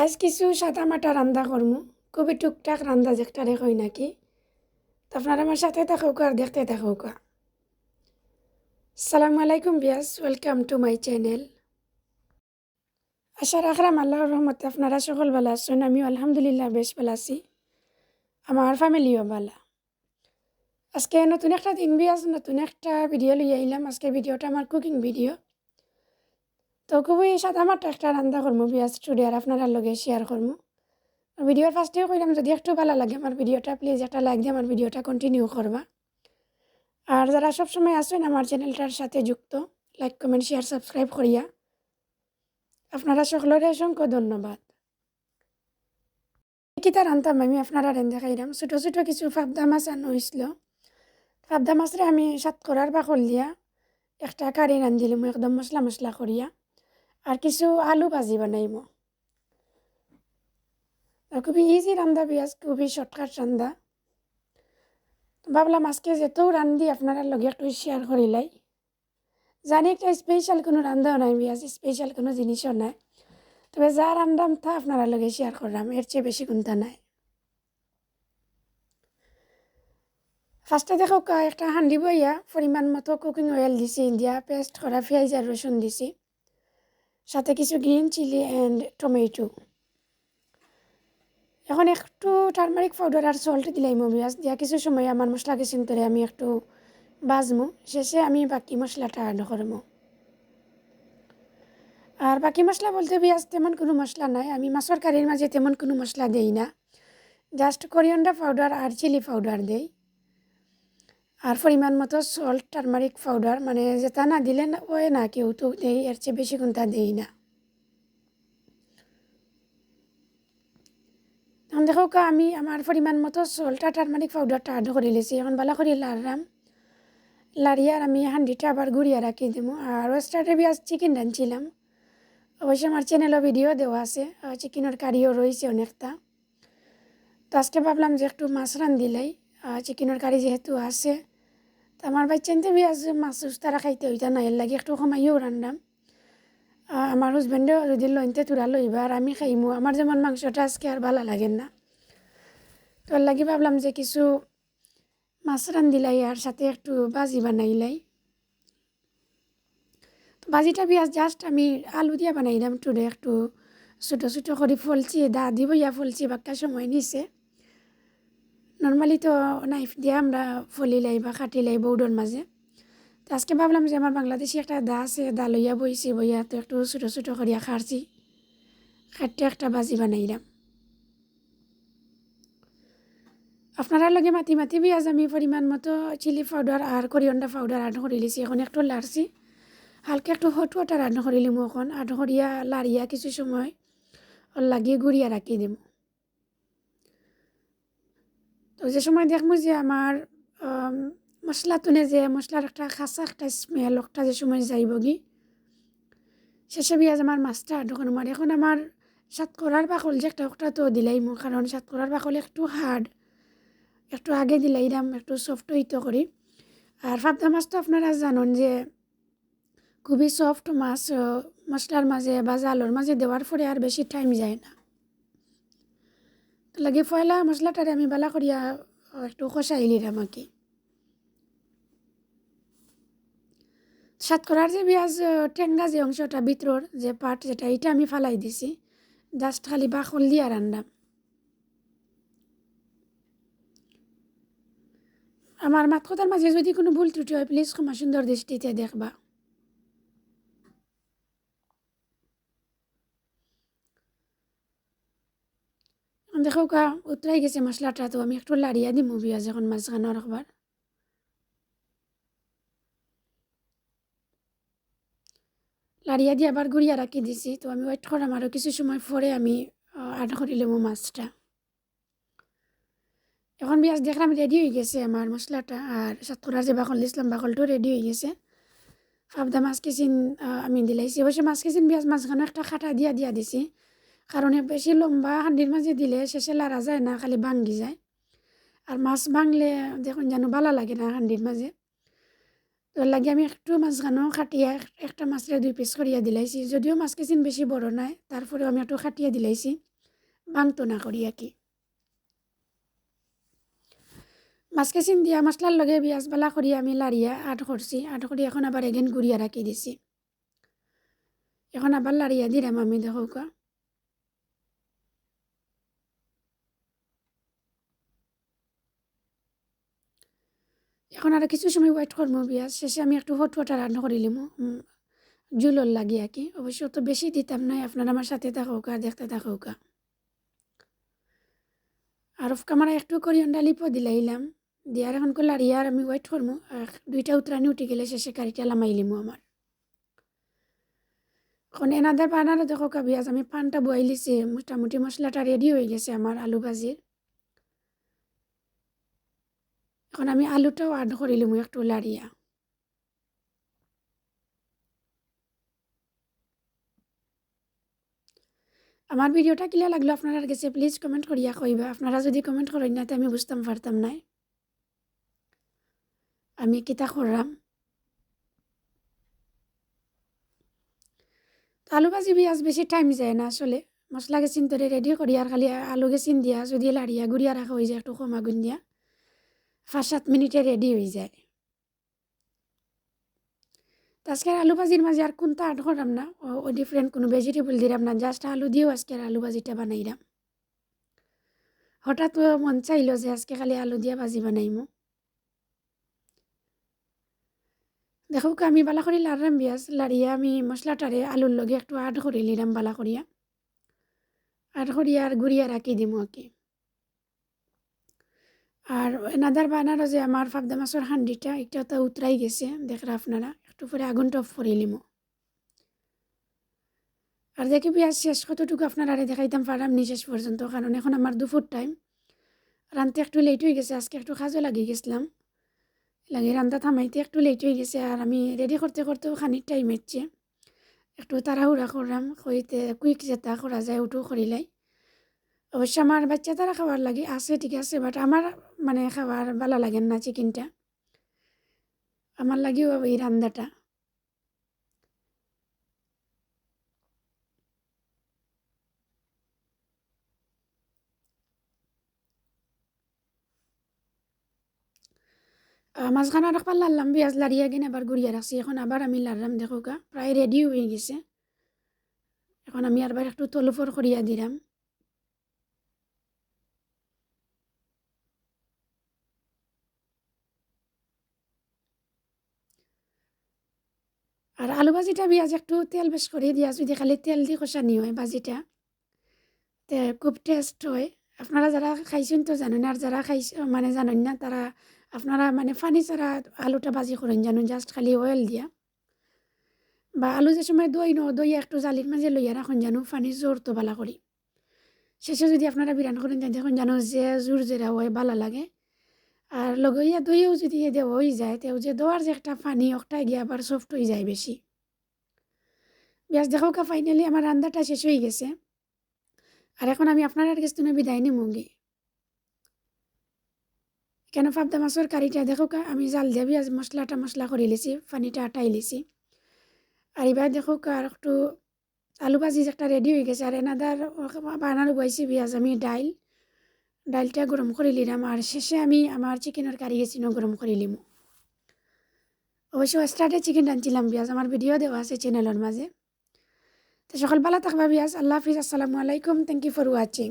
আজ কিছু সাদামাটা রান্না করমু, খুবই টুকটাক রান্না যেটারে কই নাকি। তো আপনারা আমার সাথে থাকুক আর দেখতে থাকুক। আসসালামু আলাইকুম বিয়াস, ওয়েলকাম টু মাই চ্যানেল। আশা রাখলাম আল্লাহর রহমতে আপনারা সকল ভালো আছেন। আমিও আলহামদুলিল্লাহ বেশ ভালো আছি, আমার ফ্যামিলিও ভালো। আজকে নতুন একটা দিন বিয়াস, নতুন একটা ভিডিও লইয়া আইলাম। আজকে ভিডিওটা আমার কুকিং ভিডিও। তো খুবই সাদামাটা একটা রান্না করমু বিয়াস টুডে, আর আপনারা লগে শেয়ার করমু। ভিডিওর ফার্স্টেও কইলাম যদি একটু ভালো লাগে আমার ভিডিওটা প্লিজ একটা লাইক দিয়ে আমার ভিডিওটা কন্টিনিউ করবা। আর যারা সবসময় আসেন আমার চ্যানেলটার সাথে যুক্ত, লাইক কমেন্ট শেয়ার সাবস্ক্রাইব করিয়া আপনারা সকলের অসংখ্য ধন্যবাদ। কিতা রান্তাম আমি আপনারা দেখাইলাম। ছোটো ছোটো কিছু পাবদা মাছ আনো হয়েছিল। পাবদা মাছরে আমি সাত করার বাকল দিয়া একটা কারি রান্ধিলাম একদম মশলা মশলা করিয়া, আর কিছু আলু ভাজি বানাইম। খুবই ইজি রান্ধা বিয়াজ, খুবই শর্টকাট রান্ধা। ভাবলাম আজকে যেতেও রান্ধি আপনারা লগে একটু শেয়ার করিলাই। জানি একটা স্পেশাল কোনো রান্নাও নাই বিয়াজ, স্পেশাল কোনো জিনিসও নাই, তবে যা রান্নাম তা আপনারা লগে শেয়ার করলাম, এর চেয়ে বেশি কোনটা নাই। ফার্স্টে দেখো একটা হান্ডি বইয়া পরিমাণ মতো কুকিং অয়েল দিছি, দিয়া পেস্ট করা পেঁয়াজ আর রসুন দিছি, সাথে কিছু গ্রিন চিলি অ্যান্ড টমেটো। এখন একটু টারমারিক পাউডার আর সল্ট দিলাম বিয়াজ, দিয়া কিছু সময় আমার মশলা কিসিন করে আমি একটু বাজমু, শেষে আমি বাকি মশলাটা অ্যাড করবো। আর বাকি মশলা বলতে বিয়াজ তেমন কোনো মশলা নাই, আমি মাছের কারির মাঝে তেমন কোনো মশলা দেই না, জাস্ট কোরিয়ান্ডার পাউডার আর চিলি পাউডার দেই, আর পরিমাণ মতো সল্ট টারমারিক পাউডার, মানে যেটা না দিলে ওই না কেউ তো দেই, এর চেয়ে বেশি কোনটা দেই না। এখন দেখো আমি আমার পরিমাণ মতো সল্ট আর টারমারিক পাউডারটা অ্যাড করে লেছি। এখন ভালো করে লাড়লাম, লাড়িয়ার আমি হান্ডিটা আবার ঘুরিয়ে রাখি দেবো। আর স্টার্টে পেঁয়াজ চিকেন রাঁধছিলাম, অবশ্যই আমার চ্যানেলও ভিডিও দেওয়া আছে, চিকেনের কারিও রয়েছে অনেকটা। তো আজকে ভাবলাম যে একটু মাছ রান্ধিলাই, চিকেনের কারি যেহেতু আছে। তো আমার বাচ্চানতে পেঁয়াজ মাছ তারা খাইতে হইতা না, এর লাগে একটু কমাইও রান্ধাম। আমার হাজব্যান্ডেও যদি লইনতে তুরা লইবা আর আমি খাইমু, আমার যেমন মাংসটা আজকে আর ভালো লাগেন না, তো এর লাগে ভাবলাম যে কিছু মাছ রান্ধিলাই আর সাথে একটু ভাজি বানাইলাই। তো ভাজিটা পেঁয়াজ জাস্ট আমি আলু দিয়া বানাইলাম টুডে, একটু ছোটো ছোটো করে ফলছি, দা দিব ইয়া ফলছি, বাক্কা সময় নিছে। নর্মালি তো নাইফ দিয়ে আমরা ফলিলাই বা কাটিলাই বৌডোর মাঝে। তো আজকে ভাবলাম যে আমার বাংলাদেশি একটা দা আছে, দা লইয়া বইছি, বইয়া তো একটু ছোটো ছোটো করিয়া খাড়ছি, খাটতে একটা ভাজি বানাইলাম। আপনারা লগে মাতি মাতি পেঁয়াজ আমি পরিমাণ মতো চিলি পাউডার আর কোরিয়ান্ডার পাউডার অ্যাড করে লিছি। এখন একটু লাড়ছি, হালকা একটু হট ওয়াটার অ্যাড করে লিমু, এখন অ্যাড করিয়া লাড়িয়া কিছু সময় লাগিয়ে গুড়িয়া রাখি দিব। তো যে সময় দেখবো যে আমার মশলা তুলে যে মশলার একটা খাসা একটা স্মেল একটা যে সময় যাইব গি, শেষে পেঁয়াজ আমার মাছটা অ্যাড করবো। আর এখন আমার সাতকরার বাকল যে একটা তো দিলাই মো, কারণ সাতকরার বাকল একটু হার্ড, একটু আগে দিলাইলাম একটু সফট হইতো করি। আর পাবদা মাছ তো আপনারা জানেন যে খুবই সফট মাছ, মশলার মাঝে বা জালোর মাঝে দেওয়ার পরে আর বেশি টাইম যায় না। তো লাগে পয়লা মশলাটারে আমি বালা করিয়া একটু কষাই নিলাম আর কি। সাতকরার যে পেঁয়াজ টেঙ্গা যে অংশটা ভিতরের যে পার্ট যেটা, এটা আমি ফালাই দিছি, জাস্ট খালি বাকল দিয়া রান্নাম। আমার মাত কথার মাঝে যদি কোনো ভুল ত্রুটি হয় প্লিজ ক্ষমা সুন্দর দৃষ্টিতে দেখবা। দেখো উতরাই গেছে মশলাটা, তো আমি একটু লাড়িয়া দিমু পেঁয়াজ এখন মাঝখানে রাখবার। লাড়িয়া দিয়ে আবার গুড়িয়া রাখি দিছি। তো আমি ওয়েট করাম আরও কিছু সময় পরে আমি আধা করে লেবো মাছটা। এখন পেঁয়াজ দেখলাম রেডি হয়ে গেছে আমার মশলাটা, আর সাতকরার যে বাকল দিয়েছিলাম বাকলটাও রেডি হয়ে গেছে। পাবদা মাছ কিচিন আমি দিলাইছি, অবশ্যই মাছ কিচিন পেঁয়াজ মাঝখানে একটা খাটা দিয়া দিয়া দিছি, কারণ বেশি লম্বা হান্ডির মাঝে দিলে শেষে লাড়া যায় না, খালি ভাঙ্গি যায়। আর মাছ ভাঙলে দেখুন যেন ভালো লাগে না হান্ডির মাঝে। তো লাগে আমি একটু মাঝখানেও খাটিয়া একটা মাছরে 2 পিস করিয়া দিলাইছি, যদিও মাছ কিচিন বেশি বড় নাই, তারপরেও আমি একটু খাটিয়া দিলাইছি, ভাঙতো না করি আর কি। মাছকে চিন দিয়া মশলার লগে পিঁয়াজ বালা করি আমি লাড়িয়া আট করছি, আট করি এখন আবার এগেন গুড়িয়া রাখি দিছি। এখন আবার লাড়িয়া দিলাম আমি, দেখো কা। এখন আর কিছু সময় ওয়েট করবো, পিঁয়াজ শেষে আমি একটু হটওয়াটা রান্না করে নিলাম জুলর লাগি আর কি। অবশ্য তো বেশি দিতাম না, আপনারা আমার সাথে থাকুক আর দেখতে থাকুক। আর অফ ক্যামেরা একটু করিয়ান্ডা লিপো দিলাইলাম, দিয়ার এখন লাড়িয়া আর আমি ওয়েট করবো। দুইটা উতরানি উঠে গেলে শেষে কারিটা লামাইলিমু আমার। এখন এনাদের বানানো দেখো পিঁয়াজ আমি পানটা বয়াই লিছি, মোটামুটি মশলাটা রেডি হয়ে গেছে আমার আলু ভাজির। এখন আমি আলুটাও অ্যাড করিলাম একটু লাড়িয়া। আমার ভিডিওটা কিলা লাগলো আপনার কাছে প্লিজ কমেন্ট করিয়া কইবা। আপনারা যদি কমেন্ট করেন না তো আমি বুঝতাম পারতাম না আমি কিতা করলাম। তো আলু ভাজি পিঁয়াজ বেশি টাইম যায় না আসলে, মশলা গেছিন তরে রেডি করি আর খালি আলু গেছিন দিয়া যদি লাড়িয়া গুড়িয়া রাখা হয়ে যায় একটু কম আগুন দিয়া 5-7 মিনিটে রেডি হয়ে যায়। তো আজকের আলু ভাজির মাঝে আর কোনটা অ্যাড করলাম না, ও ডিফারেন্ট কোনো ভেজিটেবল দিলাম না, জাস্ট আলু দিয়েও আজকের আলু ভাজিটা বানাইলাম। হঠাৎ মন চাইলো যে আজকে খালি আলু দিয়া ভাজি বানাইমু। দেখো আমি বালা করি লাড়াম পিঁয়াজ লাড়িয়া আমি মশলাটারে আলুর লগে একটু অ্যাড করে নিলাম বালা করিয়া, অ্যাড করিয়া আর গুড়িয়া রাখি দিমু আর কি। আর এনাদার বানারও যে আমার পাবদা মাছের হান্ডিটা এটা তো উতরাই গেছে, দেখরা আপনারা একটু পরে আগুনটা অফ করে নিমু। আর দেখি পেঁয়াজ শেষ কতটুকু আপনারা দেখাইতাম পারাম নি শেষ পর্যন্ত, কারণ এখন আমার দুপুর টাইম, রানতে একটু লেট হয়ে গেছে, আজকে একটু কাজও লাগিয়ে গেছিলাম, লাগে রান্না থামাইতে একটু লেট হয়ে গেছে। আর আমি রেডি করতে করতেও খানিক টাইম হচ্ছে, একটু তাড়াহুড়া করলাম কইতে কুইক যেটা করা যায় ওটু করিলাই। অবশ্য আমার বাচ্চা তারা খাবার লাগে আছে ঠিক আছে, বাট আমার মানে খাবার ভালো লাগেন না চিকেনটা, আমার লাগেও এই রান্নাটা। মাঝখানে একবার লাড়লাম পেঁয়াজ লাড়িয়ে কিনে আবার গুড়িয়ে রাখছি, এখন আবার আমি লাড়লাম দেখো গা প্রায় রেডি হয়ে গেছে। এখন আমি আবার একটু তলুফর করিয়া দিলাম। আর আলু ভাজিটা পেঁয়াজ একটু তেল বেশ করে দিয়া যদি খালি তেল দিয়ে কষানি হয় ভাজিটা তে খুব টেস্ট হয়। আপনারা যারা খাইছেন তো জানেন, আর যারা খাইছে মানে জানেন না তারা আপনারা মানে পানি ছাড়া আলুটা ভাজি করেন জানুন, জাস্ট খালি অয়েল দিয়া বা আলু যে সময় দই দই একটু জালির মাঝে লইয়া রাখুন জানো পানি জোর তো বালা করি, শেষে যদি আপনারা বিরান করেন দেখুন জানো যে জোর যেটা হয় ভালো লাগে। আর লগইয়া দইও যদি দেওয়া হয়ে যায় তেও যে দেওয়ার যে একটা পানি ওটাই গিয়ে আবার সফট হয়ে যায় বেশি। বেশ দেখো কা ফাইনালি আমার রান্নাটা শেষ হয়ে গেছে। আর এখন আমি আপনার কাছ থেকে বিদায় নিমুগে, কেন পাবদা মাছের কারিটা দেখো কা আমি জাল দিয়ে পেঁয়াজ মশলা করে লিছি, পানিটা আটাই লিছি। আর এবার দেখো কা আর একটু আলু ভাজি একটা রেডি হয়ে গেছে। আর এনাদার বানানো বইছি পেঁয়াজ আমি ডাইলটা গরম করে নিলাম, আর শেষে আমি আমার চিকেনের কারি গেছিনো গরম করে লিমু। অবশ্য স্টার্টে চিকেন রাঁধছিলাম পেঁয়াজ, আমার ভিডিও দেওয়া আছে চ্যানেলের মাঝে। তো সকাল ভালো থাকবা পেঁয়াজ, আল্লাহ হাফিজ, আসসালামু আলাইকুম, থ্যাংক ইউ ফর ওয়াচিং।